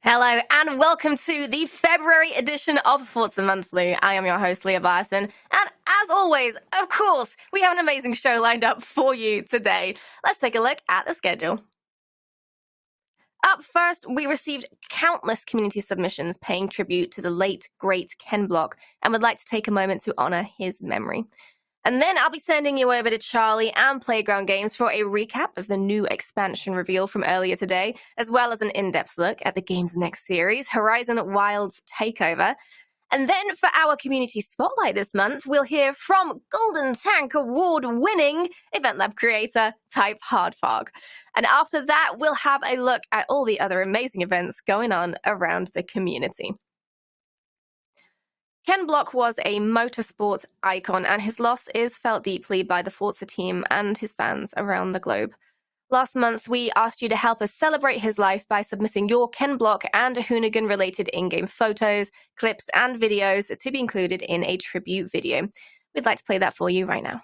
Hello and welcome to the February edition of Forza Monthly. I am your host, Leah Byerson, and as always, of course, we have an amazing show lined up for you today. Let's take a look at the schedule. Up first, we received countless community submissions paying tribute to the late, great Ken Block, and would like to take a moment to honor his memory. And then I'll be sending you over to Charlie and Playground Games for a recap of the new expansion reveal from earlier today, as well as an in-depth look at the game's next series, Horizon Wilds Takeover. And then for our community spotlight this month, we'll hear from Golden Tank Award-winning Event Lab creator TypeHardfark. And after that, we'll have a look at all the other amazing events going on around the community. Ken Block was a motorsport icon, and his loss is felt deeply by the Forza team and his fans around the globe. Last month, we asked you to help us celebrate his life by submitting your Ken Block and Hoonigan-related in-game photos, clips, and videos to be included in a tribute video. We'd like to play that for you right now.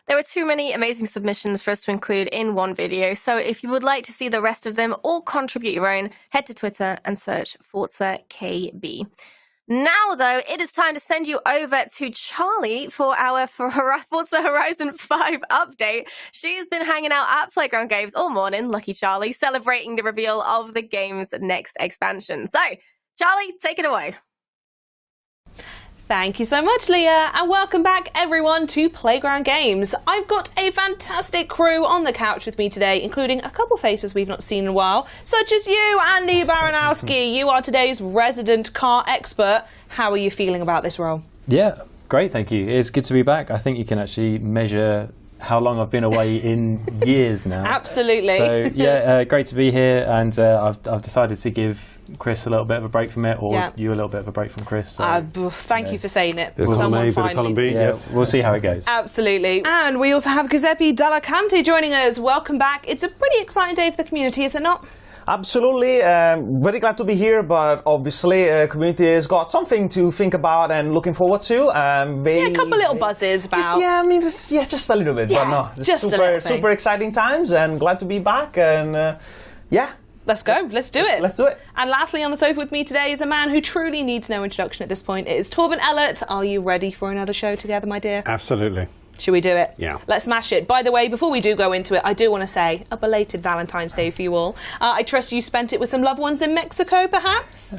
There were too many amazing submissions for us to include in one video, so if you would like to see the rest of them or contribute your own, head to Twitter and search Forza KB. Now, though, it is time to send you over to Charlie for our Forza Horizon 5 update. She's been hanging out at Playground Games all morning, lucky Charlie, celebrating the reveal of the game's next expansion. So, Charlie, take it away. Thank you so much, Leah, and welcome back everyone to Playground Games. I've got a fantastic crew on the couch with me today, including a couple faces we've not seen in a while, such as you, Andy Baranowski. You are today's resident car expert. How are you feeling about this role? Yeah, great, thank you. It's good to be back. I think you can actually measure how long I've been away in years now. Absolutely. So yeah, great to be here, and I've decided to give Chris a little bit of a break from it, or you a little bit of a break from Chris. So, thank you for saying it. Yes. We'll see how it goes. Absolutely. And we also have Giuseppe Dallacante joining us. Welcome back. It's a pretty exciting day for the community, is it not? Absolutely. Very glad to be here, but obviously community has got something to think about and looking forward to. A couple little buzzes about. Just a little bit, but no, just super exciting times, and glad to be back, and Let's go. Let's do it. Let's do it. And lastly on the sofa with me today is a man who truly needs no introduction at this point. It is Torben Ellert. Are you ready for another show together, my dear? Absolutely. Should we do it? Yeah. Let's smash it. By the way, before we do go into it, I do want to say a belated Valentine's Day for you all. I trust you spent it with some loved ones in Mexico, perhaps?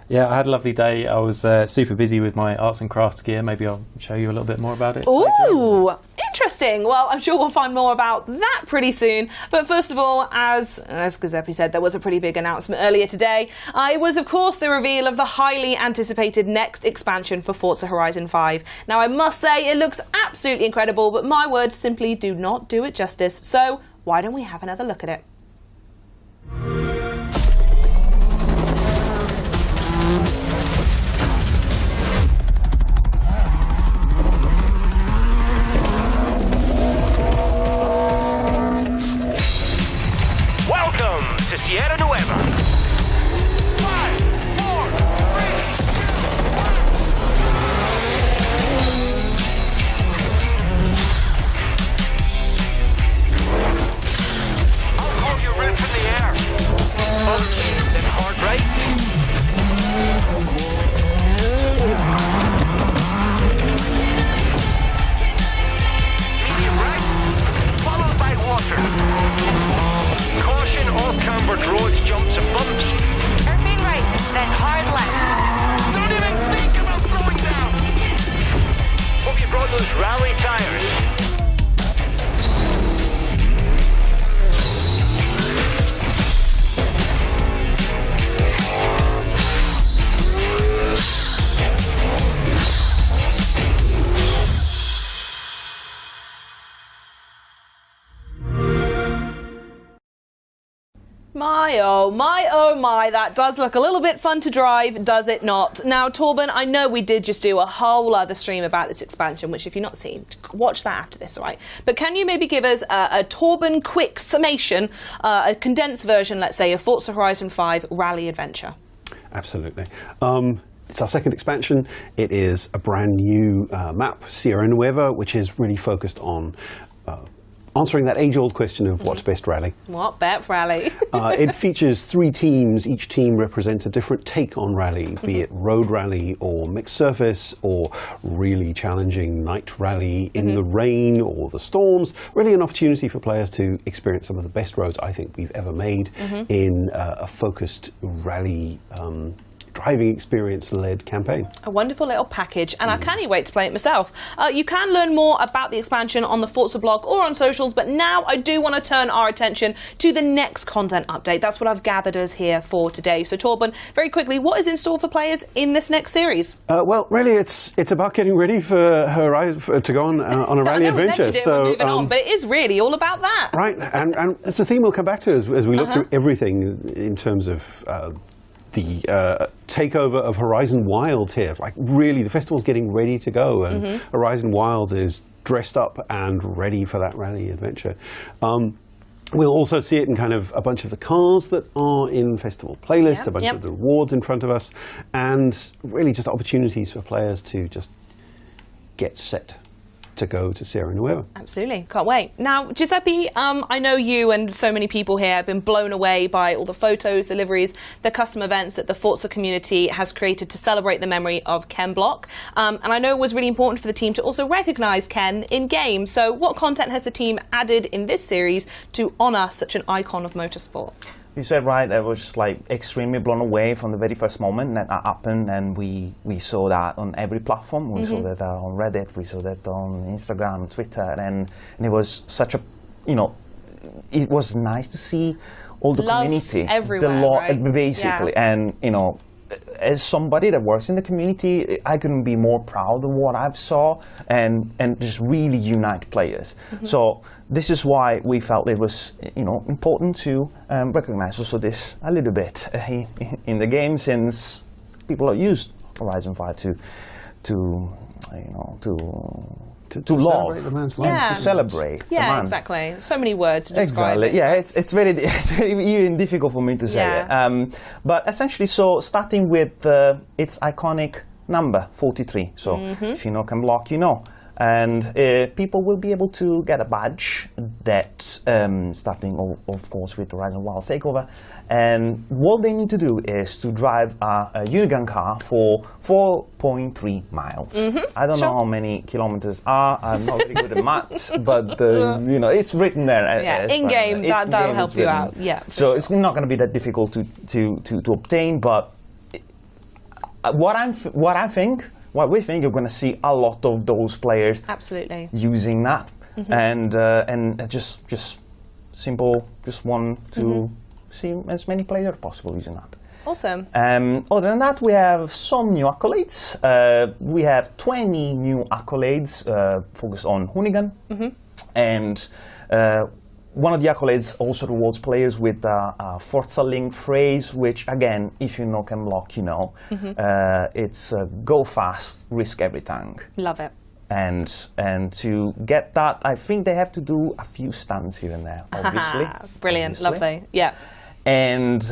Yeah, I had a lovely day. I was super busy with my arts and crafts gear. Maybe I'll show you a little bit more about it. Ooh, interesting. Well, I'm sure we'll find more about that pretty soon. But first of all, as Giuseppe said, there was a pretty big announcement earlier today. It was, of course, the reveal of the highly anticipated next expansion for Forza Horizon 5. Now, I must say, it looks absolutely incredible, but my words simply do not do it justice. So why don't we have another look at it? Sierra Nueva. 5, 4, My, oh my, that does look a little bit fun to drive, does it not? Now, Torben, I know we did just do a whole other stream about this expansion, which if you've not seen, watch that after this, all right? But can you maybe give us a Torben quick summation, a condensed version, let's say, of Forza Horizon 5 Rally Adventure? Absolutely. It's our second expansion. It is a brand new map, Sierra Nueva, which is really focused on answering that age-old question of what's best rally. What best rally? It features 3 teams. Each team represents a different take on rally, be it road rally or mixed surface or really challenging night rally in the rain or the storms. Really an opportunity for players to experience some of the best roads I think we've ever made in a focused rally driving experience-led campaign. A wonderful little package, and I can't wait to play it myself. You can learn more about the expansion on the Forza blog or on socials, but now I do want to turn our attention to the next content update. That's what I've gathered us here for today. So Torben, very quickly, what is in store for players in this next series? Well, really, it's about getting ready for Horizon to go on a rally adventure. So moving on, but it is really all about that. Right, and it's a theme we'll come back to as we look through everything in terms of the takeover of Horizon Wilds here. Like, really, the festival's getting ready to go, and Horizon Wilds is dressed up and ready for that rally adventure. We'll also see it in kind of a bunch of the cars that are in festival playlist, a bunch of the rewards in front of us, and really just opportunities for players to just get set to go to Sierra Nueva. Absolutely, can't wait. Now, Giuseppe, I know you and so many people here have been blown away by all the photos, the liveries, the custom events that the Forza community has created to celebrate the memory of Ken Block. And I know it was really important for the team to also recognise Ken in-game. So what content has the team added in this series to honour such an icon of motorsport? You said right, I was just like extremely blown away from the very first moment that happened, and we saw that on every platform. We saw that on Reddit, we saw that on Instagram, Twitter, and it was such a, it was nice to see all the community, everywhere, basically, and as somebody that works in the community, I couldn't be more proud of what I've saw and just really unite players. So this is why we felt it was important to recognize also this a little bit in the game, since people have used Horizon 5 to love, celebrate the man's life. To celebrate. Yeah, exactly. So many words to describe it. Yeah, it's very even difficult for me to say it. But essentially, so starting with its iconic number 43. So if you know Ken Block, you know. And people will be able to get a badge that, starting of course with Horizon Wilds Takeover, and what they need to do is to drive a Unigun car for 4.3 miles. I don't know how many kilometers are. I'm not very good at maths, but it's written there. Yeah, in game that'll help you out. Yeah. So it's not going to be that difficult to obtain. But what we think, you're going to see a lot of those players using that, and just simple, just want to see as many players as possible using that. Awesome. Other than that, we have some new accolades. We have 20 new accolades focused on Hoonigan, and one of the accolades also rewards players with a Forza Link phrase, which, again, if you know Ken Block, you know. It's go fast, risk everything. Love it. And to get that, I think they have to do a few stunts here and there, obviously. Brilliant, lovely, yeah. And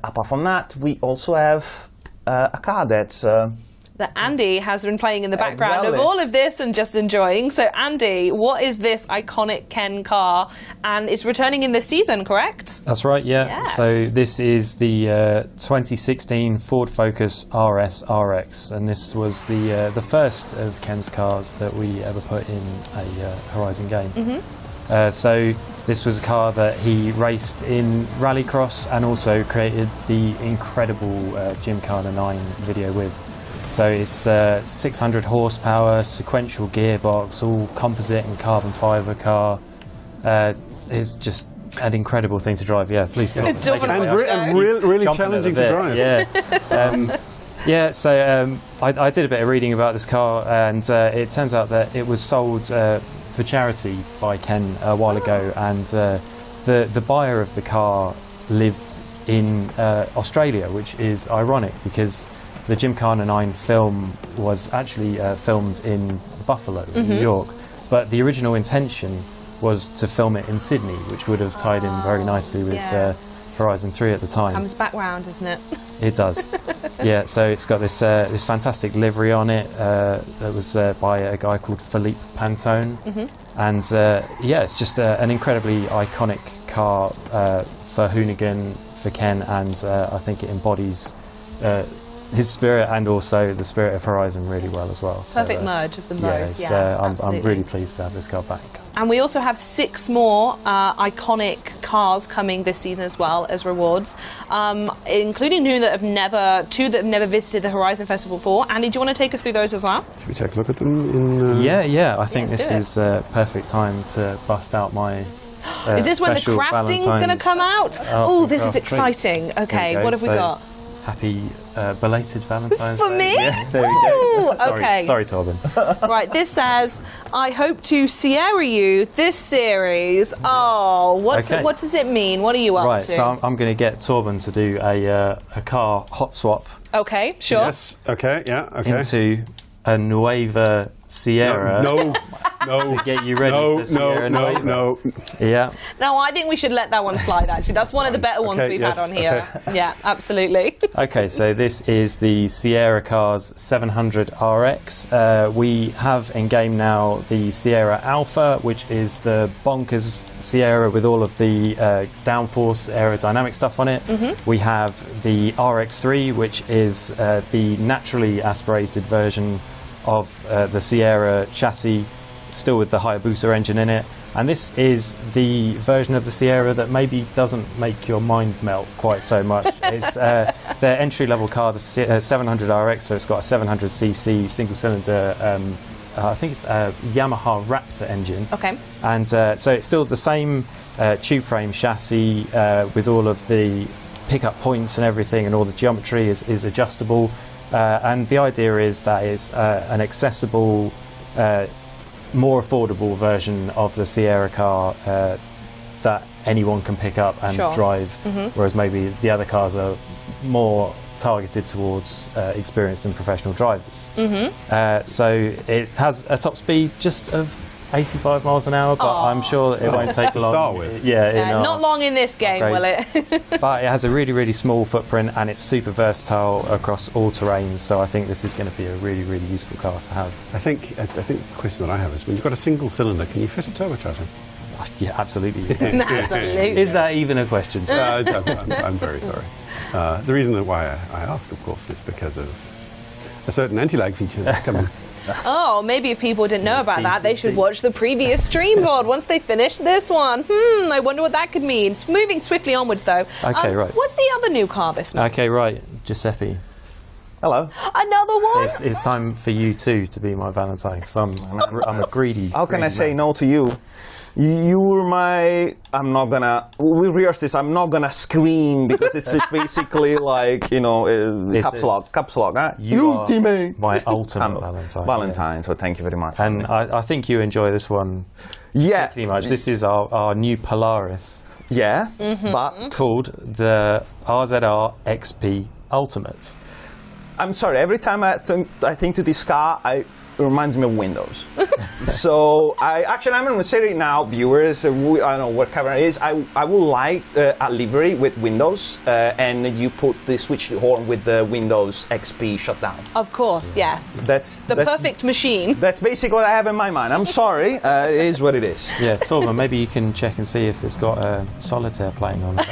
apart from that, we also have a car that's... that Andy has been playing in the background of all of this and just enjoying. So Andy, what is this iconic Ken car? And it's returning in this season, correct? That's right, yeah. Yes. So this is the 2016 Ford Focus RS RX, and this was the first of Ken's cars that we ever put in a Horizon game. So this was a car that he raced in Rallycross and also created the incredible Gymkhana 9 video with. So it's 600 horsepower, sequential gearbox, all composite and carbon fiber car. It's just an incredible thing to drive. Yeah, please talk. And really challenging to drive. Yeah. So I did a bit of reading about this car, and it turns out that it was sold for charity by Ken a while ago, and the buyer of the car lived in Australia, which is ironic because the Gymkhana 9 film was actually filmed in Buffalo, New York, but the original intention was to film it in Sydney, which would have tied in very nicely with Horizon 3 at the time. Comes back round, doesn't it? It does. Yeah, so it's got this this fantastic livery on it that was by a guy called Philippe Pantone. And yeah, it's just an incredibly iconic car for Hoonigan, for Ken, and I think it embodies his spirit and also the spirit of Horizon really well as well. Perfect merge of them both. Yeah, I'm really pleased to have this car back. And we also have 6 more iconic cars coming this season as well as rewards, including two that have never visited the Horizon Festival before. Andy, do you want to take us through those as well? Should we take a look at them? Yeah. I think this is a perfect time to bust out my. Is this when the crafting's going to come out? Oh, this is exciting. Okay, what have we got? Happy belated Valentine's For Day. me? Yeah, there we go. Okay. Sorry, Torben. Right, this says, I hope to Sierra you this series. Oh, what does it mean? What are you up Right, to? so I'm going to get Torben to do a car hot swap. Okay, sure. Yes, okay, yeah, okay. Into a Nueva Sierra. No. To get you ready for Sierra Nueva. No. Yeah. No, I think we should let that one slide, actually. That's one of the better ones we've had on here. Okay. Yeah, absolutely. Okay, so this is the Sierra Cars 700 RX. We have in game now the Sierra Alpha, which is the bonkers Sierra with all of the downforce aerodynamic stuff on it. We have the RX3, which is the naturally aspirated version of the Sierra chassis, still with the Hayabusa engine in it. And this is the version of the Sierra that maybe doesn't make your mind melt quite so much. It's their entry-level car, the 700 RX, so it's got a 700cc single-cylinder, I think it's a Yamaha Raptor engine. Okay. And so it's still the same tube frame chassis with all of the pickup points and everything, and all the geometry is adjustable. And the idea is that it's an accessible, more affordable version of the Sierra car that anyone can pick up and drive, whereas maybe the other cars are more targeted towards experienced and professional drivers. So it has a top speed just of 85 miles an hour, but I'm sure it won't take long. To start with. Not long in this game, will it? But it has a really, really small footprint and it's super versatile across all terrains, so I think this is going to be a really, really useful car to have. I think the question that I have is, when you've got a single cylinder, can you fit a turbocharger? Yeah, absolutely. Absolutely. Is that even a question? I'm very sorry. The reason why I ask, of course, is because of a certain anti-lag feature that's coming. Oh, maybe if people didn't know about that, they should watch the previous stream pod once they finish this one. I wonder what that could mean. Moving swiftly onwards, though. Okay, right. What's the other new car this month? Okay, right. Giuseppe. Hello. Another one? It's time for you too to be my Valentine, because I'm a greedy. How can I say man. no to you? You're my. I'm not gonna. We rehearse this. I'm not gonna scream because it's basically like, caps lock. Huh? You ultimate. My ultimate Valentine. Valentine. Yeah. So thank you very much. And I think you enjoy this one. Yeah. Pretty much. This is our new Polaris. Yeah. But called the RZR XP Ultimate. I'm sorry. Every time I think to this car, it reminds me of Windows. So I'm going to say it now, viewers. I don't know what camera it is. I would like a livery with Windows, and you put the switch horn with the Windows XP shutdown. Of course, yes. That's perfect machine. That's basically what I have in my mind. I'm sorry. It is what it is. Yeah, Torben, maybe you can check and see if it's got solitaire playing on it.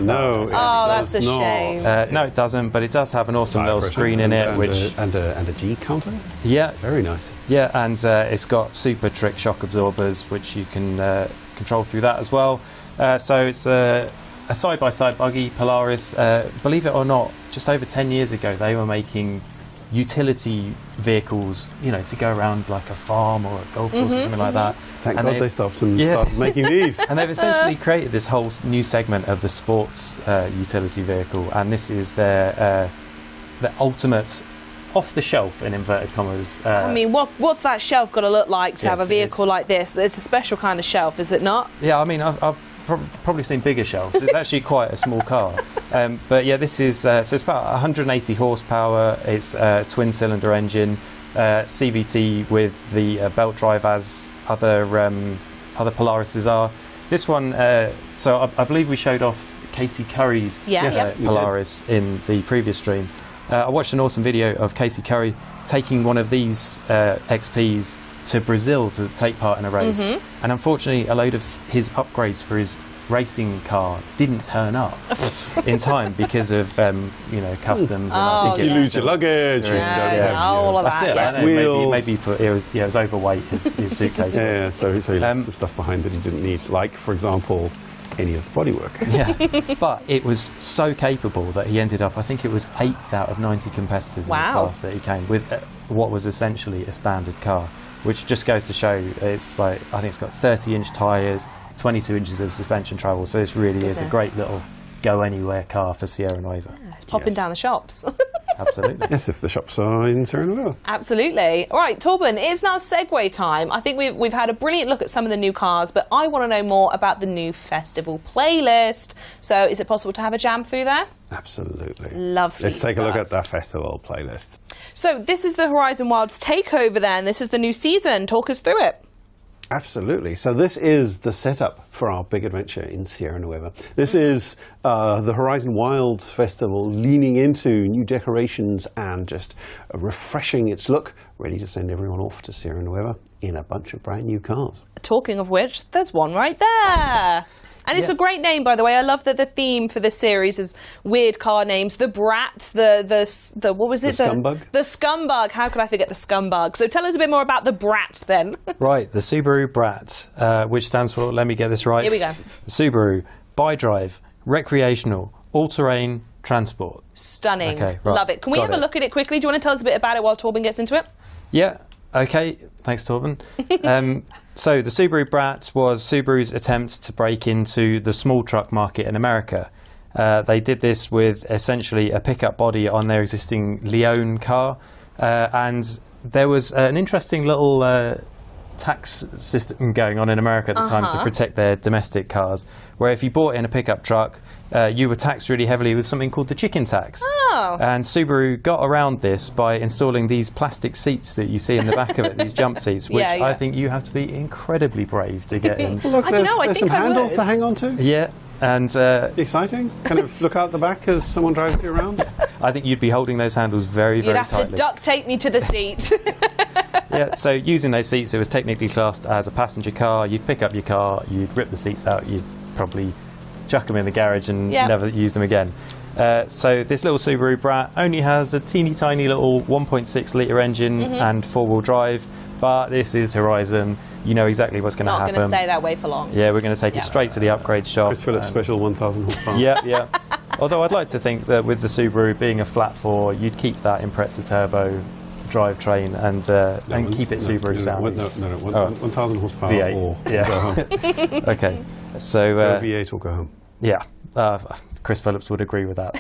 No. Oh, that's a shame. No, it doesn't. But it does have an awesome little screen in it, and a G counter. Yeah, very nice. Yeah, and it's got super trick shock absorbers, which you can control through that as well. So it's a side-by-side buggy, Polaris. Believe it or not, just over 10 years ago, they were making utility vehicles, to go around like a farm or a golf course or something like that. Thank God they stopped started making these. And they've essentially created this whole new segment of the sports utility vehicle, and this is their ultimate off-the-shelf, in inverted commas. I mean, what's that shelf got to look like to have a vehicle like this? It's a special kind of shelf, is it not? Yeah, I mean, I've probably seen bigger shelves. It's actually quite a small car. But yeah, this is so it's about 180 horsepower. It's a twin-cylinder engine, CVT with the belt drive as other Polarises are. This one, so I believe we showed off Casey Curry's Polaris in the previous stream. I watched an awesome video of Casey Curry taking one of these XPs to Brazil to take part in a race, and unfortunately a load of his upgrades for his racing car didn't turn up in time because of customs. And I think you lose your luggage. All of that. Maybe it was overweight, his suitcase. So he left some stuff behind that he didn't need, like for example any of the bodywork. But it was so capable that he ended up, I think it was 8th out of 90 competitors in his class that he came with, what was essentially a standard car, which just goes to show it's like, I think it's got 30-inch tyres, 22 inches of suspension travel, so this really is a great little go-anywhere car for Sierra Nueva. It's popping down the shops. Absolutely. Yes, if the shops are in Sierra Nueva. Absolutely. All right, Torben, it's now segue time. I think we've had a brilliant look at some of the new cars, but I want to know more about the new festival playlist. So is it possible to have a jam through there? Absolutely. Lovely. Let's take a look at that festival playlist. So this is the Horizon Wilds Takeover then. This is the new season. Talk us through it. Absolutely. So this is the setup for our big adventure in Sierra Nueva. This is the Horizon Wilds Festival leaning into new decorations and just refreshing its look, ready to send everyone off to Sierra Nueva in a bunch of brand new cars. Talking of which, there's one right there. And it's a great name, by the way. I love that the theme for this series is weird car names. The Brat, the what was it? The Scumbug. The Scumbug. How could I forget the Scumbug? So tell us a bit more about the Brat then. Right, the Subaru Brat, which stands for, let me get this right. Here we go. Subaru, bi-drive, recreational, all-terrain, transport. Stunning. Okay, right. Love it. Can we have a look at it quickly? Do you want to tell us a bit about it while Torben gets into it? Yeah. Okay, thanks, Torben. So the Subaru Brat was Subaru's attempt to break into the small truck market in America. They did this with essentially a pickup body on their existing Leon car, and there was an interesting little tax system going on in America at the time to protect their domestic cars, where if you bought in a pickup truck, you were taxed really heavily with something called the chicken tax. And Subaru got around this by installing these plastic seats that you see in the back of it, these jump seats, which I think you have to be incredibly brave to get in. Look, there's some handles to hang on to. Yeah. And exciting. Kind of look out the back as someone drives you around. I think you'd be holding those handles very, very tightly. You'd have to duct tape me to the seat. Yeah, so using those seats, it was technically classed as a passenger car. You'd pick up your car, you'd rip the seats out, you'd probably chuck them in the garage and never use them again. So this little Subaru Brat only has a teeny tiny little 1.6 litre engine and four-wheel drive, but this is Horizon. You know exactly what's going to happen. Not going to stay that way for long. Yeah, we're going to take it straight to the upgrade shop. Chris Phillips special 1,000 horsepower. Yeah. Although I'd like to think that with the Subaru being a flat four, you'd keep that Impreza Turbo drivetrain and keep it Subaru sounding. No, 1,000 horsepower V8. or go home. Okay, so V8 or go home. Yeah, Chris Phillips would agree with that.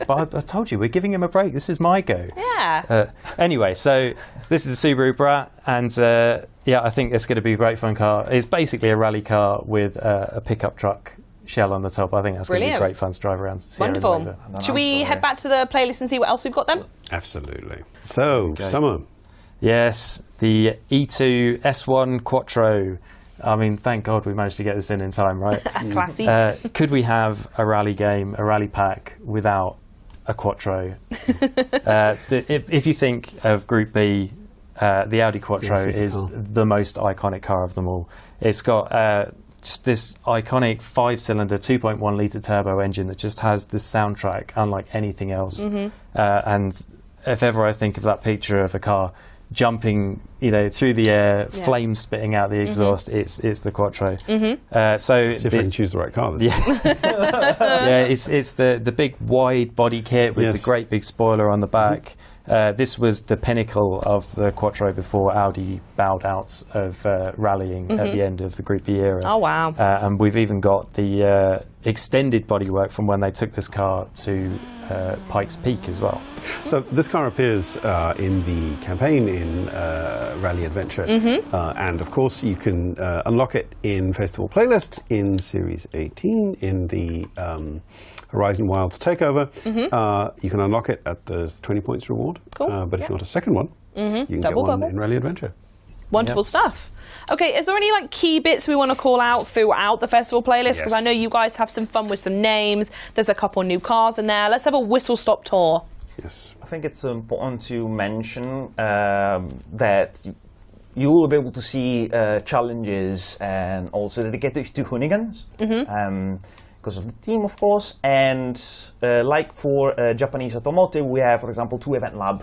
But I told you, we're giving him a break. This is my go. Yeah. Anyway, so this is a Subaru Brat, and I think it's going to be a great fun car. It's basically a rally car with a pickup truck shell on the top. I think that's going to be great fun to drive around. Wonderful. Should we head back to the playlist and see what else we've got then? Absolutely. So, summer. Yes, the E2 S1 Quattro. I mean, thank God we managed to get this in time, right? Classy. Could we have a rally game, a rally pack, without a Quattro? If you think of Group B, the Audi Quattro is the most iconic car of them all. It's got just this iconic 5-cylinder 2.1 litre turbo engine that just has this soundtrack unlike anything else. And if ever I think of that picture of a car jumping, through the air, flames spitting out the exhaust, it's the Quattro. So if you can choose the right car. It's the big wide body kit with the great big spoiler on the back. This was the pinnacle of the Quattro before Audi bowed out of rallying at the end of the Group B era. Oh wow! And we've even got the extended bodywork from when they took this car to Pikes Peak as well. So this car appears in the campaign in Rally Adventure, and of course you can unlock it in Festival Playlist, in Series 18, in the Horizon Wilds Takeover. You can unlock it at the 20 points reward, but if you want a second one, you can get one in Rally Adventure. Wonderful stuff. Okay, is there any like key bits we want to call out throughout the festival playlist? Because I know you guys have some fun with some names. There's a couple new cars in there. Let's have a whistle-stop tour. Yes. I think it's important to mention that you will be able to see challenges and also dedicated to hooligans. Because of the team, of course. And like for Japanese automotive, we have, for example, 2 Event Lab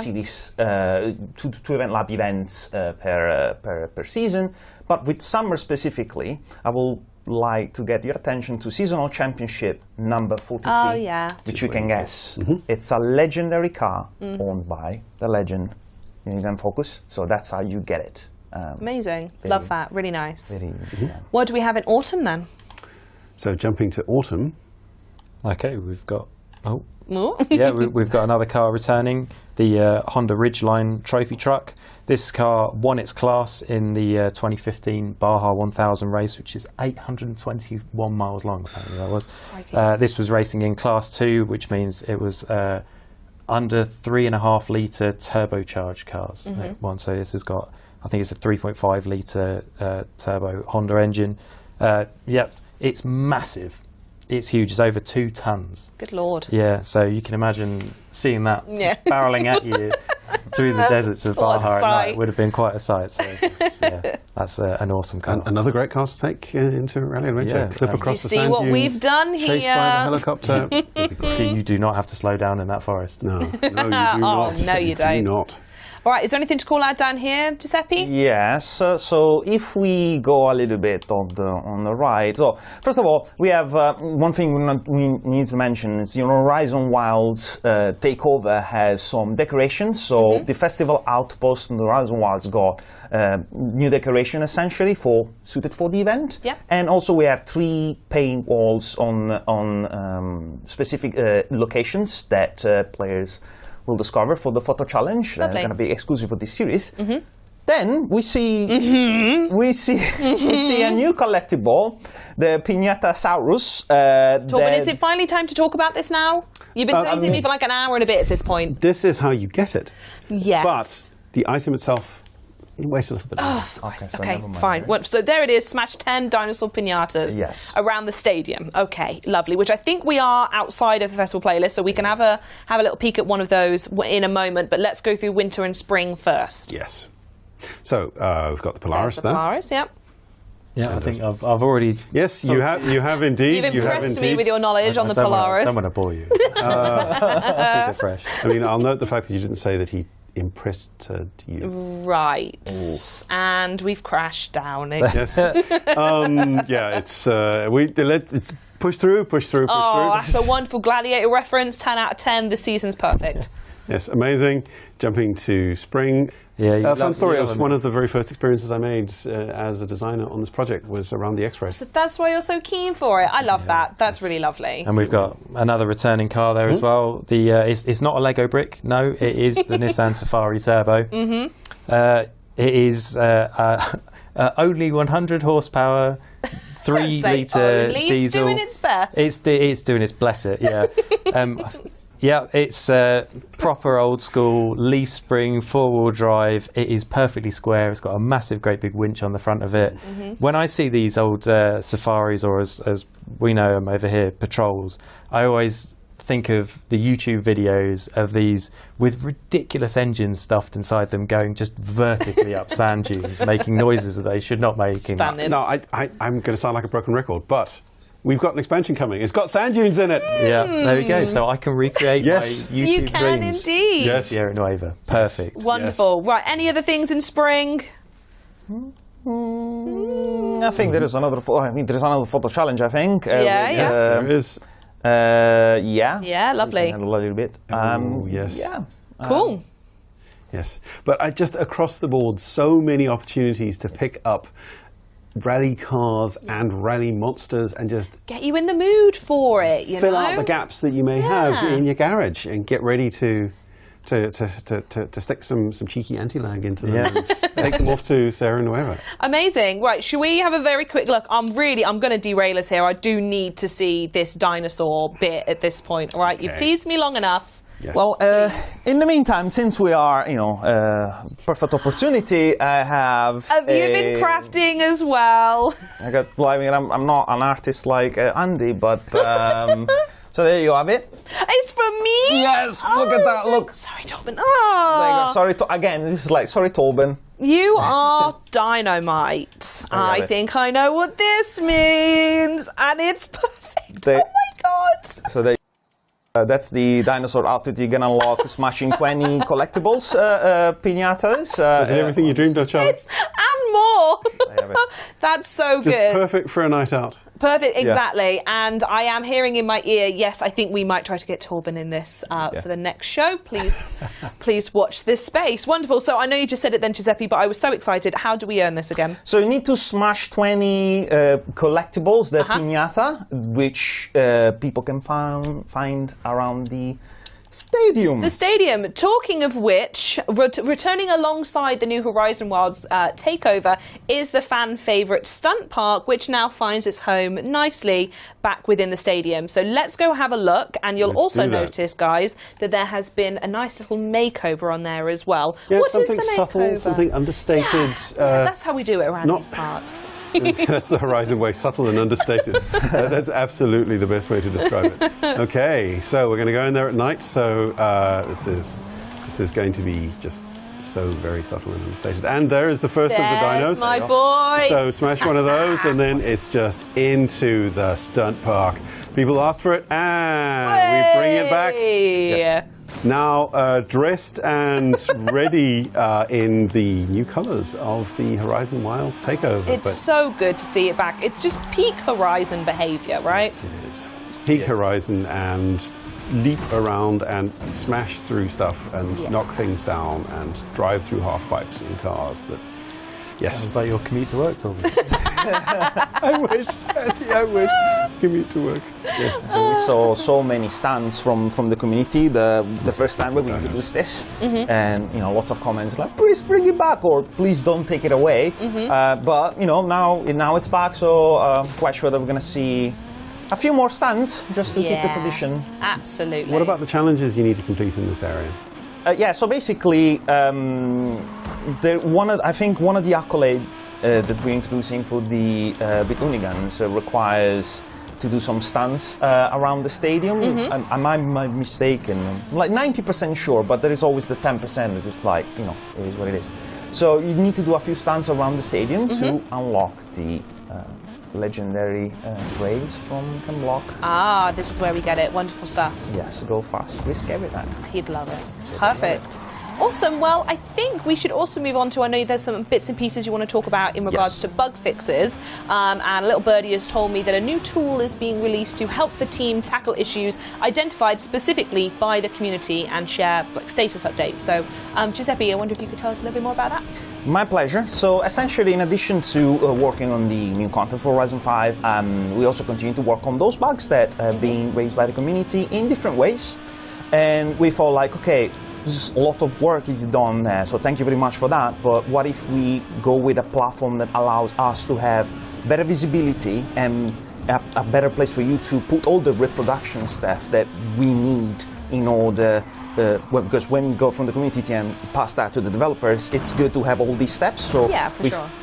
series, 2 Event Lab events per season. But with summer specifically, I will like to get your attention to Seasonal Championship number 43, which you can guess. It's a legendary car owned by the legend Nissan Focus, so that's how you get it. Amazing. Love that. Really nice. Very, What do we have in autumn then? So jumping to autumn. Okay, we've got... we've got another car returning, the Honda Ridgeline Trophy Truck. This car won its class in the 2015 Baja 1000 race, which is 821 miles long, apparently that was. This was racing in Class 2, which means it was under 3.5 litre turbocharged cars. So this has got, I think it's a 3.5 litre turbo Honda engine. It's massive. It's huge. It's over 2 tons. Good Lord. Yeah, so you can imagine seeing that barreling at you through the deserts of Baja at night would have been quite a sight. So that's an awesome car. Another great car to take into Rally Adventure. Clip across the sand dunes. You see what we've done here? Chased by the helicopter. So you do not have to slow down in that forest. No, you do not. No, you don't. Do not. All right, is there anything to call out down here, Giuseppe? Yes, so if we go a little bit on the right, so first of all, we have one thing we need to mention is, Horizon Wilds Takeover has some decorations, so the festival outpost in the Horizon Wilds got new decoration essentially suited for the event, and also we have 3 paint walls on specific locations that players will discover for the photo challenge. They're going to be exclusive for this series. Then we see we see a new collectible, the Pinatasaurus. Is it finally time to talk about this now? You've been teasing me for like an hour and a bit at this point. This is how you get it. Yes. But the item itself, wait a little bit. Okay, fine. Well, so there it is, smash 10 dinosaur pinatas around the stadium. Okay, lovely. Which I think we are outside of the festival playlist, so we can have a little peek at one of those in a moment. But let's go through winter and spring first. Yes. So we've got the Polaris there. Polaris, Yeah, I think I've already... Yes, you have indeed. You've impressed me with your knowledge on the Polaris. I don't want to bore you. Keep it fresh. I mean, I'll note the fact that you didn't say that he impressed you. Right. Ooh. And we've crashed down. Yes. It's push through. Oh, that's a wonderful Gladiator reference. 10 out of 10. This season's perfect. Yes, amazing. Jumping to spring. Yeah, fun story. It was one of the very first experiences I made as a designer on this project was around the X-Race. So that's why you're so keen for it. I love that. That's really lovely. And we've got another returning car there as well. The it's not a Lego brick. No, it is the Nissan Safari Turbo. It is only 100 horsepower. 3 litre diesel. It's doing its best. It's doing its bless it. Yeah. It's proper old school leaf spring 4-wheel drive. It is perfectly square. It's got a massive, great big winch on the front of it. When I see these old Safaris, or as we know them over here, Patrols, I always think of the YouTube videos of these with ridiculous engines stuffed inside them going just vertically up sand dunes, making noises that they should not make. Stunning. No, I'm going to sound like a broken record, but we've got an expansion coming. It's got sand dunes in it. Yeah, there we go. So I can recreate my YouTube dreams. You can indeed. Yes, Sierra Nueva. Perfect. Wonderful. Right, any other things in spring? I think there is another photo challenge, I think. Yes, there is. Yeah, lovely. A little bit. Yes. Yeah. Cool. Yes, but just across the board, so many opportunities to pick up rally cars and rally monsters and just get you in the mood for it, you fill know? out the gaps that you may have in your garage and get ready to stick some cheeky anti-lag into them and take them off to Sarah Nueva. Amazing. Right, should we have a very quick look? I'm going to derail us here. I do need to see this dinosaur bit at this point. All right, you've teased me long enough. Yes. Well, in the meantime, since we are, perfect opportunity, I have. Have you been crafting as well? I mean, I'm not an artist like Andy, but so there you have it. It's for me. Yes, look at that. Look. Sorry, Tobin. There you go. Sorry, again. This is like sorry, Tobin. You are dynamite. I think I know what this means, and it's perfect. Oh my god. So there. That's the dinosaur outfit you're gonna unlock, smashing 20 collectibles, pinatas. Is it everything you dreamed of, Charlie? And more. That's so Just good. perfect for a night out. Perfect, exactly. Yeah. And I am hearing in my ear, yes, I think we might try to get Torben in this for the next show. Please, please watch this space. Wonderful. So I know you just said it then, Giuseppe, but I was so excited. How do we earn this again? So you need to smash 20 collectibles, the pinata, which people can find around the stadium. The stadium. Talking of which, returning alongside the new Horizon Wilds Takeover is the fan favourite stunt park, which now finds its home nicely back within the stadium. So let's go have a look, and you'll also notice, guys, that there has been a nice little makeover on there as well. Yeah, what something is the subtle, makeover? something understated. Yeah, that's how we do it around these parts. That's the Horizon way, subtle and understated. That's absolutely the best way to describe it. Okay, so we're going to go in there at night. So this is going to be just so very subtle and understated. And there is the first of the dinos. My boy. So smash one of those, and then it's just into the stunt park. People asked for it, and we bring it back. Yes. Now dressed and ready in the new colours of the Horizon Wilds Takeover. It's so good to see it back. It's just peak Horizon behaviour, right? Yes, it is. Peak Horizon, and leap around and smash through stuff and knock things down and drive through half pipes in cars that. Yes. Sounds like your commute to work, Tom. I wish, Andy, I wish. Commute to work. Yes. So we saw so many stands from the community. The first time we introduced this, and a lot of comments like, "Please bring it back," or "Please don't take it away." But now it's back, so I'm quite sure that we're going to see a few more stands just to keep the tradition. Absolutely. What about the challenges you need to complete in this area? So basically, I think one of the accolades that we're introducing for the Bitunigans requires to do some stunts around the stadium. I might be mistaken, like 90% sure, but there is always the 10% that is like, it is what it is. So you need to do a few stunts around the stadium to unlock the legendary rays from Block. Ah, this is where we get it. Wonderful stuff. Yes, go fast. Risk everything. He'd love it. Perfect. Awesome. Well, I think we should also move on to, I know there's some bits and pieces you want to talk about in regards to bug fixes. And Little Birdie has told me that a new tool is being released to help the team tackle issues identified specifically by the community and share status updates. So, Giuseppe, I wonder if you could tell us a little bit more about that? My pleasure. So essentially, in addition to working on the new content for Horizon 5, we also continue to work on those bugs that have been raised by the community in different ways. And we felt like, okay, this is a lot of work you've done there, so thank you very much for that. But what if we go with a platform that allows us to have better visibility and a better place for you to put all the reproduction stuff that we need in order, because when we go from the community and pass that to the developers, it's good to have all these steps. So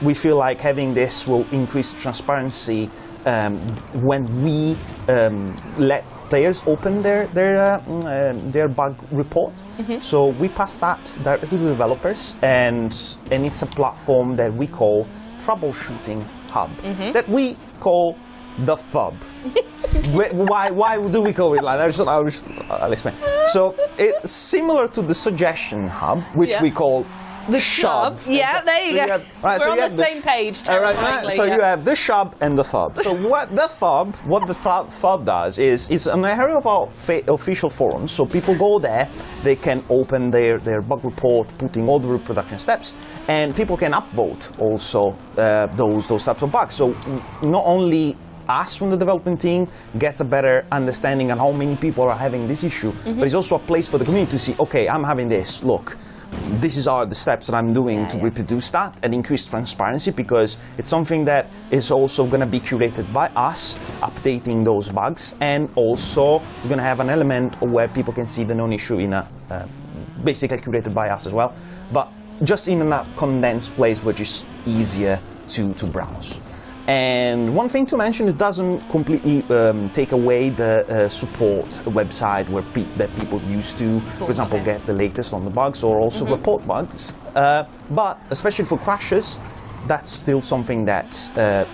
we feel like having this will increase transparency when we let players open their bug report. So we pass that directly to the developers, and it's a platform that we call Troubleshooting Hub, that we call the FUB. Why do we call it like that? I'll explain. So it's similar to the Suggestion Hub, which we call The shub. Yeah, there you go. We're on the same page. So you have the shub and the FUB. So what the FUB does is it's an area of our official forums. So people go there, they can open their bug report, putting all the reproduction steps, and people can upvote also those types of bugs. So not only us from the development team gets a better understanding on how many people are having this issue, but it's also a place for the community to see, okay, I'm having this, look, these are the steps that I'm doing to reproduce that, and increase transparency, because it's something that is also going to be curated by us, updating those bugs, and also we're going to have an element where people can see the known issue in a basically curated by us as well, but just in a condensed place which is easier to browse. And one thing to mention, it doesn't completely take away the support website that people used to, for example, get the latest on the bugs or also report bugs. But especially for crashes, that's still something that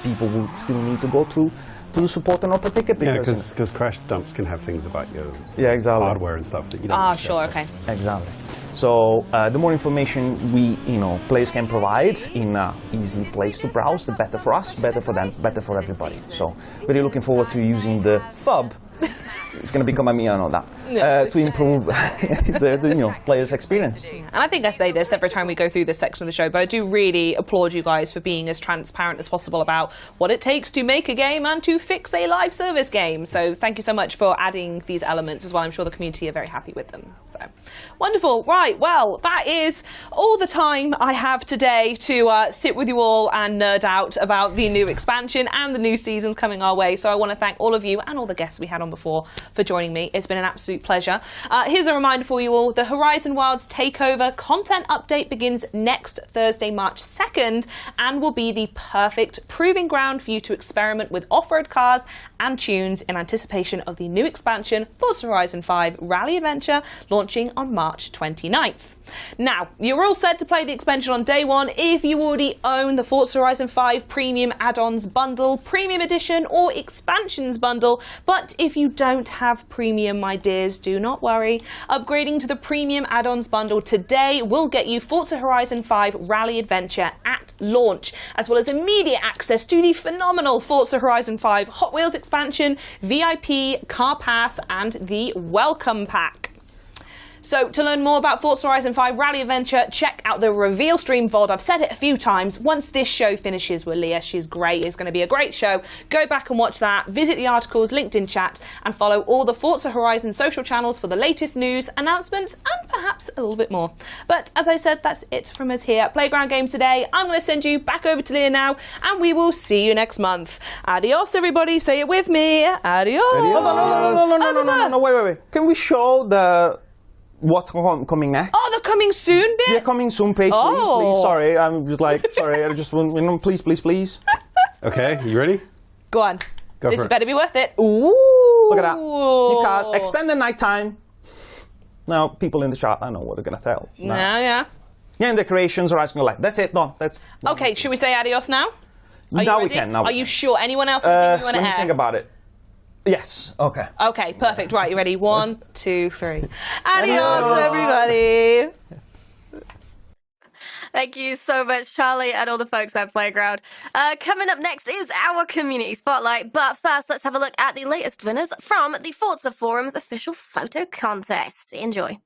people will still need to go through to support an open ticket. Because crash dumps can have things about your hardware and stuff that you don't. Ah, sure, okay. Exactly. So the more information players can provide in an easy place to browse, the better for us, better for them, better for everybody. So really looking forward to using the FUB. It's going to become a meme on that to improve the players' experience. And I think I say this every time we go through this section of the show, but I do really applaud you guys for being as transparent as possible about what it takes to make a game and to fix a live service game. So thank you so much for adding these elements as well. I'm sure the community are very happy with them. So wonderful. Right, well, that is all the time I have today to sit with you all and nerd out about the new expansion and the new seasons coming our way. So I want to thank all of you and all the guests we had on before for joining me. It's been an absolute pleasure. Here's a reminder for you all. The Horizon Wilds Takeover content update begins next Thursday, March 2nd, and will be the perfect proving ground for you to experiment with off-road cars and tunes in anticipation of the new expansion, Forza Horizon 5 Rally Adventure, launching on March 29th. Now, you're all set to play the expansion on day one if you already own the Forza Horizon 5 Premium Add-ons Bundle, Premium Edition or Expansions Bundle, but if you don't have Premium, my dears, do not worry. Upgrading to the Premium Add-ons Bundle today will get you Forza Horizon 5 Rally Adventure at launch, as well as immediate access to the phenomenal Forza Horizon 5 Hot Wheels expansion, VIP, Car Pass and the Welcome Pack. So to learn more about Forza Horizon 5 Rally Adventure, check out the Reveal Stream VOD. I've said it a few times. Once this show finishes with Leah, she's great. It's going to be a great show. Go back and watch that. Visit the articles, LinkedIn chat, and follow all the Forza Horizon social channels for the latest news, announcements, and perhaps a little bit more. But as I said, that's it from us here at Playground Games today. I'm going to send you back over to Leah now, and we will see you next month. Adios, everybody. Say it with me. Adios. No, wait. Can we show what's coming next? Oh, the coming soon bit? Yeah, coming soon page, please. Sorry, I'm just like, sorry, I just want, please. Okay, you ready? Go on. Go this for it. better be worth it. Ooh. Look at that. New cars, extended nighttime. Now, people in the chat, I know what they're going to tell. Yeah. Yeah, decorations, Horizon Light. That's it, done. Okay, should we say adios now? Now we can. Are you sure? Anyone else have anything you want to add? Let me think about it. Yes, okay. Okay, perfect. Right, you ready? 1, 2, 3. Adios, everybody. Thank you so much, Charlie, and all the folks at Playground. Coming up next is our Community Spotlight, but first, let's have a look at the latest winners from the Forza Forum's official photo contest. Enjoy.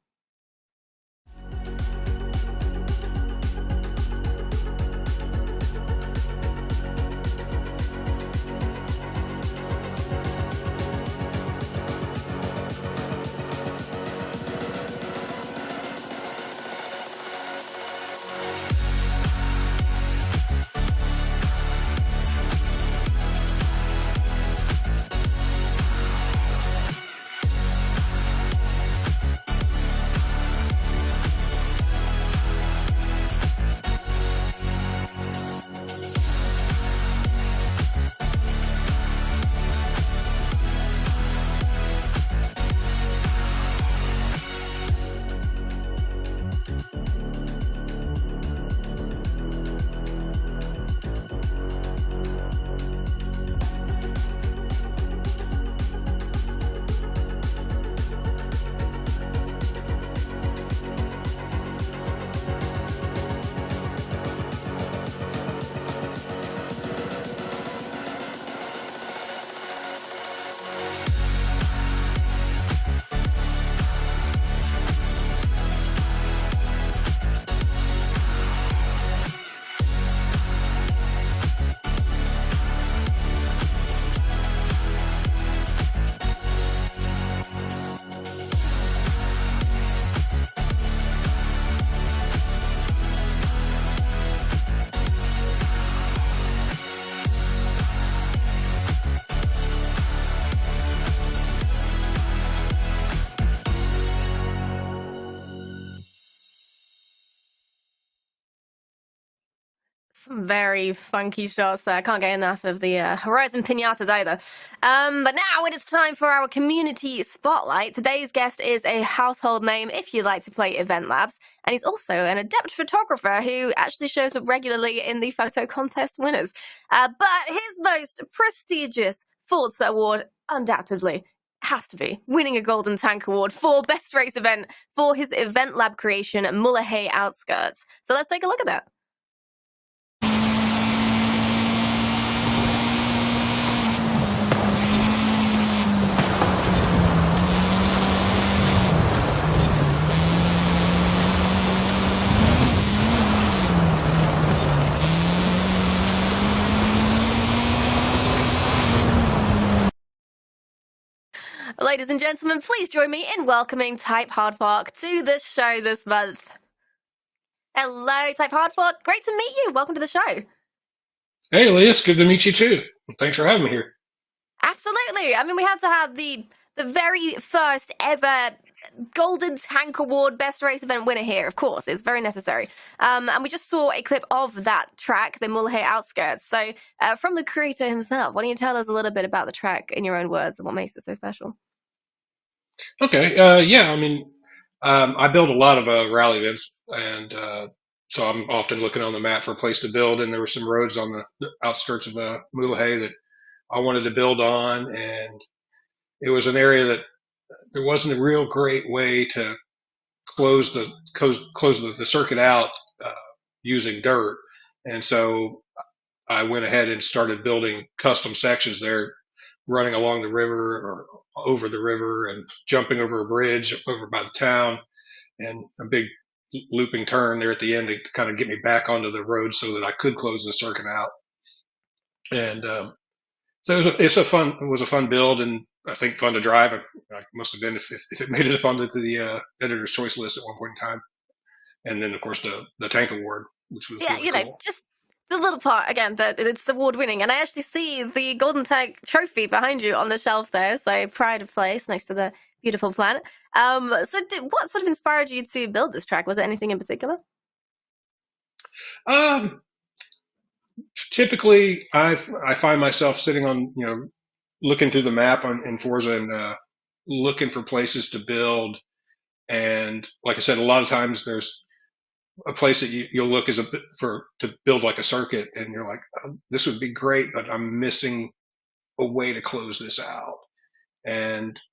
Some very funky shots there. I can't get enough of the Horizon pinatas either. But now it is time for our community spotlight. Today's guest is a household name if you like to play Event Labs, and he's also an adept photographer who actually shows up regularly in the photo contest winners. But his most prestigious Forza award, undoubtedly, has to be winning a Golden Tank Award for Best Race Event for his Event Lab creation, Mullahay Outskirts. So let's take a look at that. Ladies and gentlemen, please join me in welcoming TypeHardfark to the show this month. Hello, TypeHardfark. Great to meet you. Welcome to the show. Hey, Leah, it's good to meet you too. Thanks for having me here. Absolutely. I mean, we had to have the very first ever Golden Tank Award Best Race Event winner here, of course. It's very necessary. And we just saw a clip of that track, the Mullahay Outskirts. So from the creator himself, why don't you tell us a little bit about the track in your own words and what makes it so special? Okay. Yeah, I mean, I build a lot of rally events, and so I'm often looking on the map for a place to build, and there were some roads on the outskirts of Mullahay that I wanted to build on, and it was an area that there wasn't a real great way to close the circuit out using dirt, and so I went ahead and started building custom sections there, running along the river or over the river and jumping over a bridge over by the town, and a big looping turn there at the end to kind of get me back onto the road so that I could close the circuit out. And so it was a fun build, and I think fun to drive. I must have been if it made it up onto the editor's choice list at one point in time. And then of course the tank award, which was really cool. Just the little part again that it's award winning, and I actually see the Golden Tank trophy behind you on the shelf there. So pride of place next to the beautiful planet. What sort of inspired you to build this track? Was it anything in particular? Typically, I find myself sitting on looking through the map in Forza and looking for places to build. And like I said, a lot of times there's a place that you'll look to build like a circuit, and you're like, oh, this would be great, but I'm missing a way to close this out.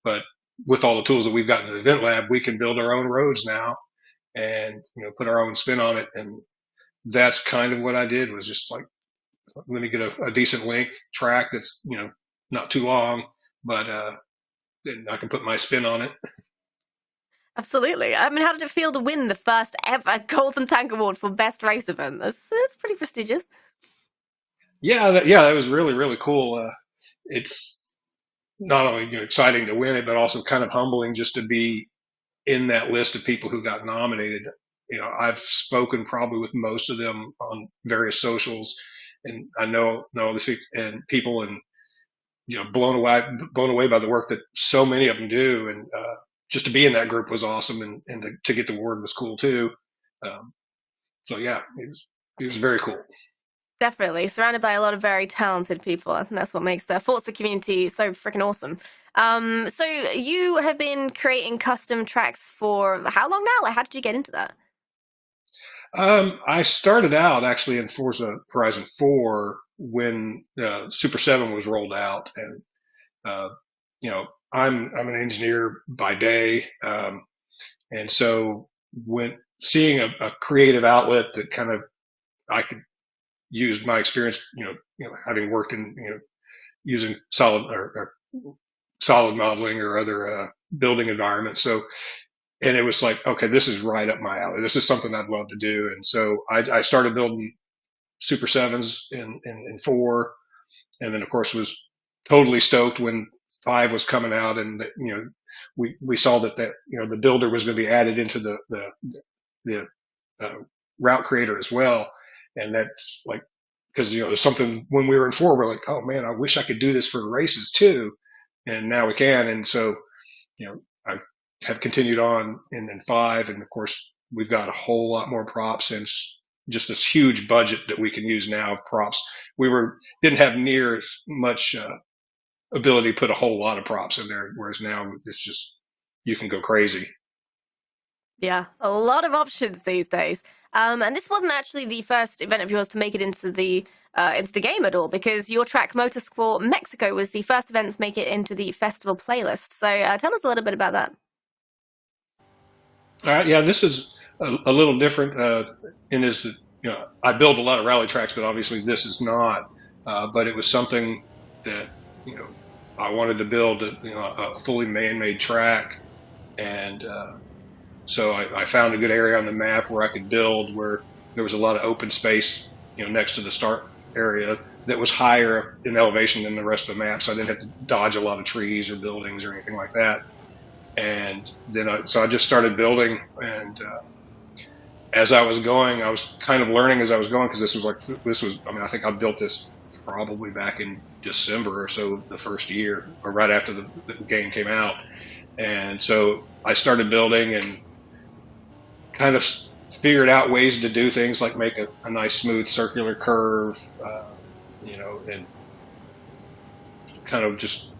But with all the tools that we've got in the Event Lab, we can build our own roads now, and put our own spin on it. And that's kind of what I did, was just like, let me get a decent length track that's not too long, but I can put my spin on it. Absolutely. I mean, how did it feel to win the first ever Golden Tank Award for Best Race Event? That's pretty prestigious. Yeah, that was really, really cool. It's not only exciting to win it, but also kind of humbling just to be in that list of people who got nominated. I've spoken probably with most of them on various socials, and I know this and people, and blown away by the work that so many of them do, and just to be in that group was awesome, and to get the award was cool too. So yeah, it was very cool. Definitely surrounded by a lot of very talented people. I think that's what makes the Forza community so freaking awesome. So you have been creating custom tracks for how long now? Like, how did you get into that? I started out actually in Forza Horizon 4 when Super 7 was rolled out, and I'm an engineer by day, and so when seeing a creative outlet that kind of I could use my experience, having worked in using solid modeling or other building environments, and it was like, okay, this is right up my alley. This is something I'd love to do, and so I started building Super 7s in 4, and then of course was totally stoked when 5 was coming out, and we saw that the builder was going to be added into the route creator as well, and that's like, because there's something when we were in 4, we're like, oh man, I wish I could do this for races too, and now we can, and so I have continued on in 5, and of course we've got a whole lot more props since just this huge budget that we can use now of props. We didn't have near as much ability to put a whole lot of props in there, whereas now it's just, you can go crazy. Yeah, a lot of options these days. And this wasn't actually the first event of yours to make it into the game at all, because your track Motorsport Mexico was the first event to make it into the festival playlist. So tell us a little bit about that. All right, yeah, this is a little different in is that, you know, I build a lot of rally tracks, but obviously this is not. But it was something that, you know, I wanted to build a fully man-made track, and so I found a good area on the map where I could build, where there was a lot of open space, you know, next to the start area that was higher in elevation than the rest of the map, so I didn't have to dodge a lot of trees or buildings or anything like that. And then so I just started building, and as I was going, I was kind of learning as I was going, because I mean, I think I built this probably back in December or so, the first year, or right after the game came out. And so I started building and kind of figured out ways to do things like make a nice smooth circular curve, you know, and kind of just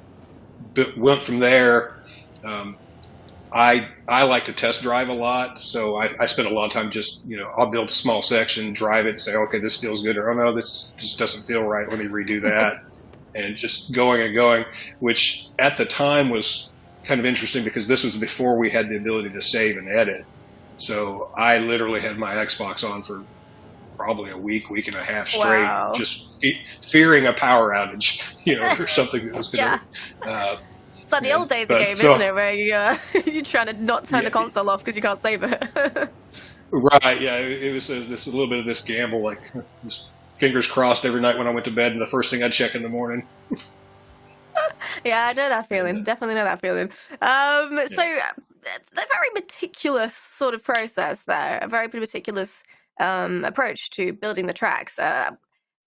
went from there. I like to test drive a lot, so I spend a lot of time just, you know, I'll build a small section, drive it, and say, okay, this feels good, or oh no, this just doesn't feel right, let me redo that. And just going and going, which at the time was kind of interesting, because this was before we had the ability to save and edit. So I literally had my Xbox on for probably a week and a half straight, Wow. just fearing a power outage, you know, or something that was going to... It's like the old days of game, isn't it, where you're trying to not turn the console off because you can't save it. Right, yeah, it was this a little bit of this gamble, like just fingers crossed every night when I went to bed, and the first thing I'd check in the morning. Yeah, I know that feeling. Definitely know that feeling. So a very meticulous sort of process there, a very meticulous approach to building the tracks.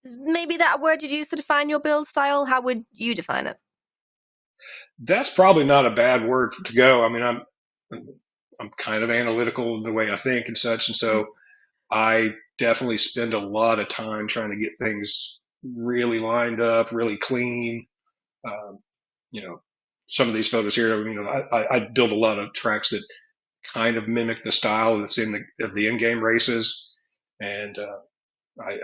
Maybe that word you'd use to define your build style, how would you define it? That's probably not a bad word to go. I mean, I'm kind of analytical in the way I think and such, and so I definitely spend a lot of time trying to get things really lined up, really clean. You know, some of these photos here, you know, I build a lot of tracks that kind of mimic the style that's in the in-game races, and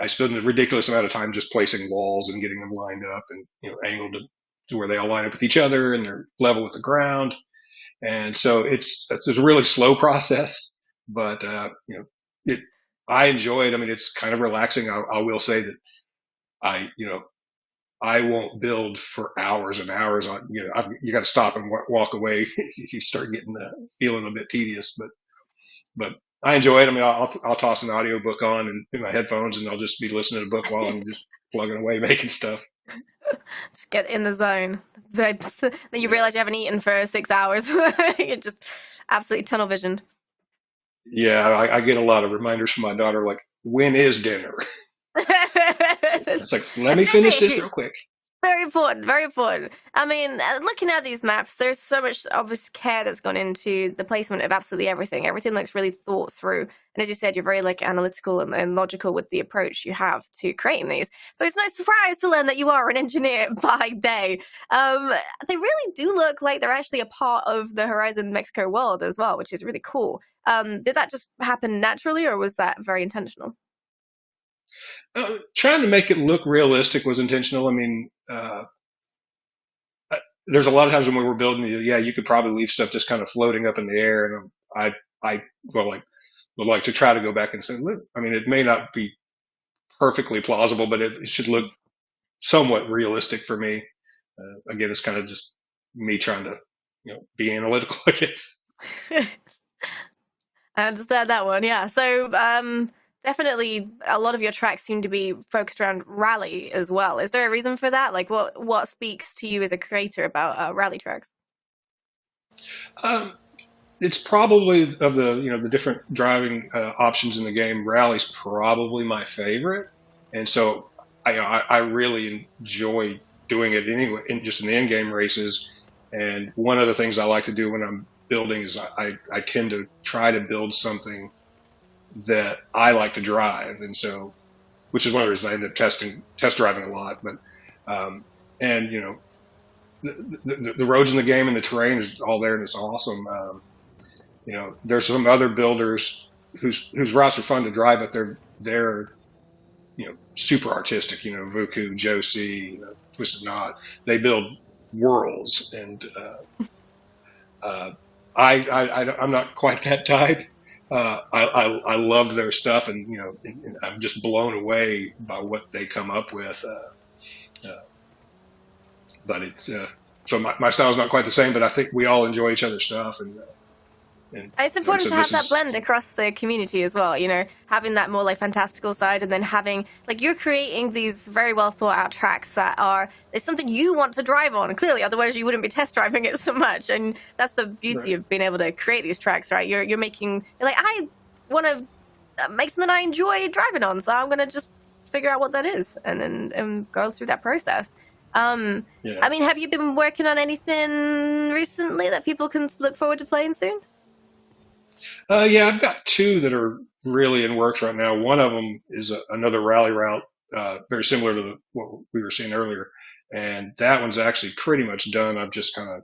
I spend a ridiculous amount of time just placing walls and getting them lined up and, you know, angled to where they all line up with each other and they're level with the ground. And so it's a really slow process, but you know, I enjoy it. I mean, it's kind of relaxing. I will say that I won't build for hours and hours on, you know, you got to stop and walk away if you start getting feeling a bit tedious, but I enjoy it. I mean, I'll toss an audiobook on and in my headphones, and I'll just be listening to a book while I'm just plugging away making stuff. Just get in the zone. Then you realize you haven't eaten for 6 hours. You're just absolutely tunnel visioned. Yeah, I get a lot of reminders from my daughter, like, when is dinner? It's like, let me finish this real quick. Very important, very important. I mean, looking at these maps, there's so much obvious care that's gone into the placement of absolutely everything. Everything looks really thought through. And as you said, you're very like analytical and logical with the approach you have to creating these. So it's no surprise to learn that you are an engineer by day. They really do look like they're actually a part of the Horizon Mexico world as well, which is really cool. Did that just happen naturally, or was that very intentional? Trying to make it look realistic was intentional. I mean, there's a lot of times when we were building, you could probably leave stuff just kind of floating up in the air, and I would like to try to go back and say, look, I mean, it may not be perfectly plausible, but it should look somewhat realistic for me. Again, it's kind of just me trying to, you know, be analytical, I guess. I understand that one, yeah. So, definitely, a lot of your tracks seem to be focused around rally as well. Is there a reason for that? Like, what speaks to you as a creator about rally tracks? It's probably of the different driving options in the game. Rally's probably my favorite, and so I really enjoy doing it anyway, just in the in-game races. And one of the things I like to do when I'm building is I tend to try to build something that I like to drive, and so, which is one of the reasons I ended up test driving a lot. But and the roads in the game and the terrain is all there, and it's awesome. There's some other builders whose routes are fun to drive, but they're super artistic. Vuku, Josie, Twisted Knot. They build worlds, and I'm not quite that type. I love their stuff, and I'm just blown away by what they come up with. But it's so my style is not quite the same, but I think we all enjoy each other's stuff, and it's important to have that blend across the community as well, having that more like fantastical side, and then having like you're creating these very well thought out tracks that it's something you want to drive on, clearly, otherwise you wouldn't be test driving it so much. And that's the beauty of being able to create these tracks, right? You're like, I want to make something I enjoy driving on, so I'm going to just figure out what that is and go through that process. I mean, have you been working on anything recently that people can look forward to playing soon? Yeah, I've got two that are really in works right now. One of them is another rally route, very similar to what we were seeing earlier. And that one's actually pretty much done. I've just kind of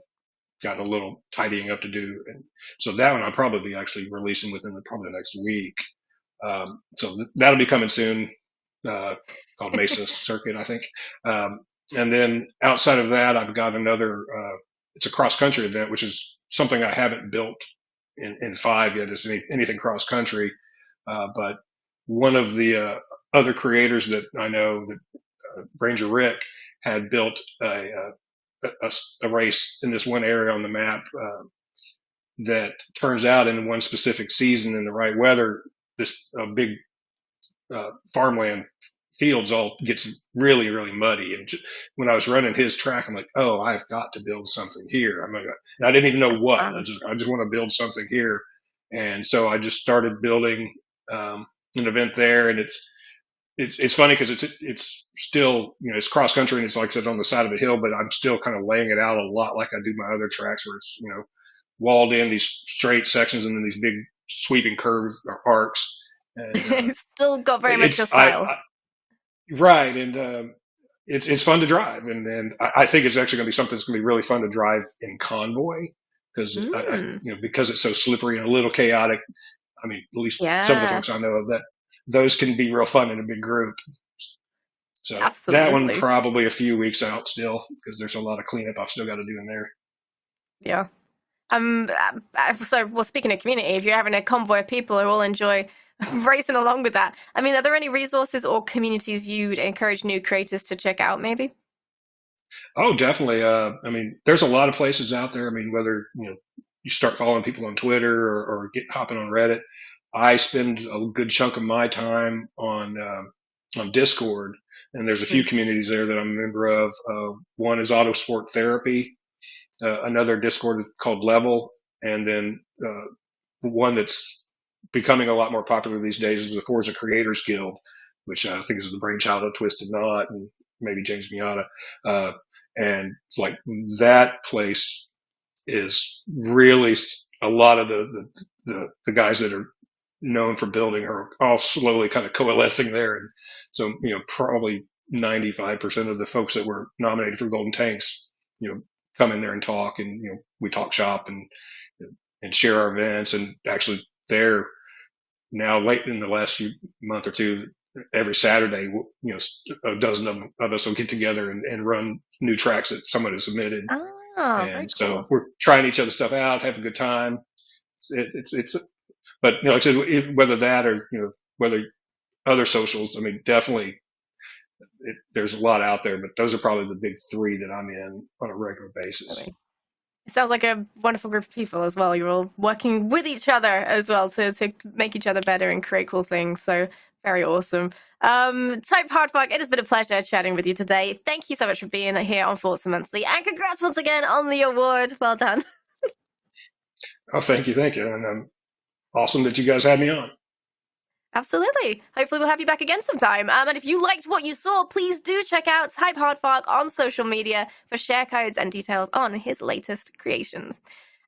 got a little tidying up to do. And so that one I'll probably be actually releasing within probably the next week. So that'll be coming soon, called Mesa Circuit, I think. And then outside of that, I've got another, it's a cross-country event, which is something I haven't built in 5 yet, is anything cross country. But one of the other creators that I know, that Ranger Rick, had built a race in this one area on the map that turns out in one specific season in the right weather, this big farmland fields all gets really, really muddy. And when I was running his track, I'm like, oh, I've got to build something here. I didn't even know what. I just want to build something here. And so I just started building an event there. And it's funny because it's still, it's cross country, and it's like I said, on the side of a hill, but I'm still kind of laying it out a lot like I do my other tracks, where it's, walled in, these straight sections, and then these big sweeping curved arcs. And, it's still got very much your style. Right, and it's fun to drive, and I think it's actually going to be something that's going to be really fun to drive in convoy, because because it's so slippery and a little chaotic. I mean, at least some of the folks I know of, that those can be real fun in a big group. So Absolutely. That one probably a few weeks out still, because there's a lot of cleanup I've still got to do in there. Yeah. So, speaking of community, if you're having a convoy of people who all enjoy racing along with that, I mean, are there any resources or communities you'd encourage new creators to check out, maybe? Oh, definitely. I mean, there's a lot of places out there. I mean, whether, you start following people on Twitter or hopping on Reddit. I spend a good chunk of my time on Discord, and there's a few communities there that I'm a member of. One is Autosport Therapy. Another Discord called Level, and then one that's becoming a lot more popular these days is the Forza Creators Guild, which I think is the brainchild of Twisted Knot and maybe James Miata. And like that place is really a lot of the guys that are known for building are all slowly kind of coalescing there. And so, probably 95% of the folks that were nominated for Golden Tanks, come in there and talk, and we talk shop and share our events. And actually, they're now late in the last month or two, every Saturday, a dozen of us will get together and run new tracks that someone has submitted. And so cool. We're trying each other's stuff out, have a good time. But like I said, whether that or whether other socials, I mean, definitely. There's a lot out there, but those are probably the big three that I'm in on a regular basis. Really. It sounds like a wonderful group of people as well. You're all working with each other as well to make each other better and create cool things. So very awesome. TypeHardfark, it has been a pleasure chatting with you today. Thank you so much for being here on Forza Monthly, and congrats once again on the award. Well done. Oh, thank you. And awesome that you guys had me on. Absolutely. Hopefully we'll have you back again sometime. And if you liked what you saw, please do check out TypeHardfark on social media for share codes and details on his latest creations.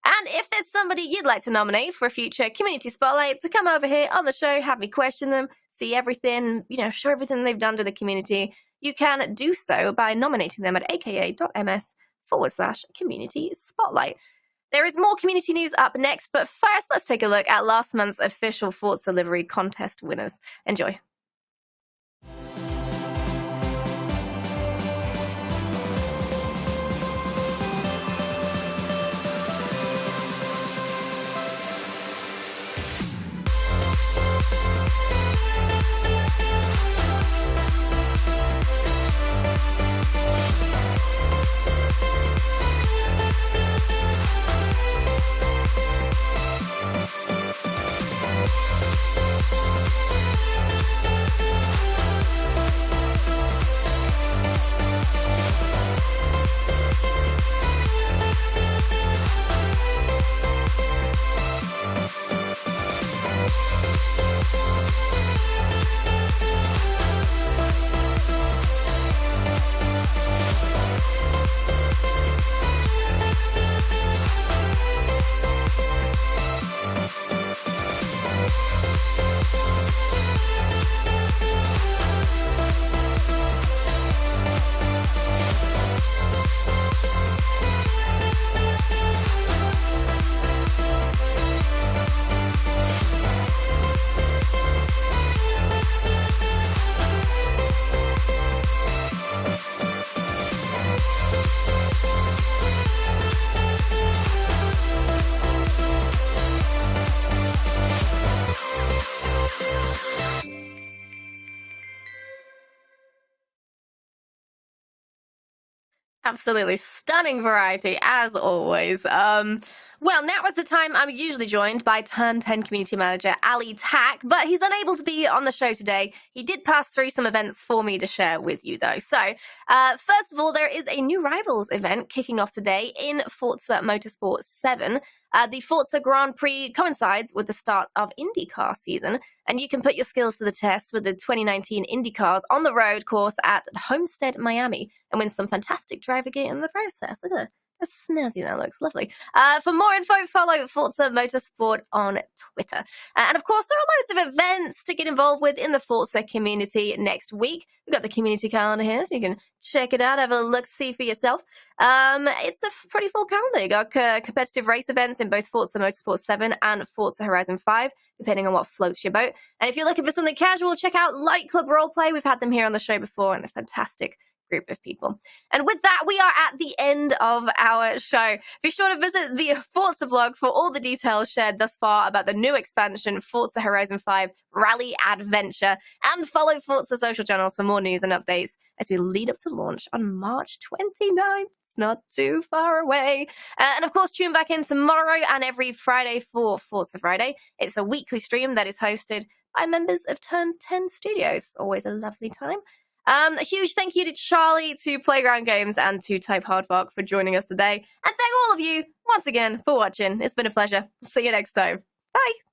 And if there's somebody you'd like to nominate for a future Community Spotlight to come over here on the show, have me question them, see everything, show everything they've done to the community, you can do so by nominating them at aka.ms/community spotlight. There is more community news up next, but first let's take a look at last month's official Forza Livery contest winners. Enjoy. Absolutely stunning variety, as always. Well, now is the time I'm usually joined by Turn 10 community manager Ali Tack, but he's unable to be on the show today. He did pass through some events for me to share with you, though. So, first of all, there is a new Rivals event kicking off today in Forza Motorsport 7. The Forza Grand Prix coincides with the start of IndyCar season, and you can put your skills to the test with the 2019 IndyCars on the road course at Homestead, Miami, and win some fantastic driver gear in the process. Look at how snazzy that looks. Lovely. For more info, follow Forza Motorsport on Twitter. And of course, there are loads of events to get involved with in the Forza community next week. We've got the community calendar here, so you can check it out, have a look-see for yourself. It's a pretty full calendar. You got competitive race events in both Forza Motorsport 7 and Forza Horizon 5, depending on what floats your boat. And if you're looking for something casual, check out Light Club Roleplay. We've had them here on the show before, and they're fantastic group of people. And with that, we are at the end of our show. Be sure to visit the Forza blog for all the details shared thus far about the new expansion, Forza Horizon 5 Rally Adventure, and follow Forza social channels for more news and updates as we lead up to launch on March 29th. It's not too far away. And of course, tune back in tomorrow and every Friday for Forza Friday. It's a weekly stream that is hosted by members of Turn 10 Studios. Always a lovely time. A huge thank you to Charlie, to Playground Games, and to TypeHardfark for joining us today. And thank all of you once again for watching. It's been a pleasure. See you next time. Bye.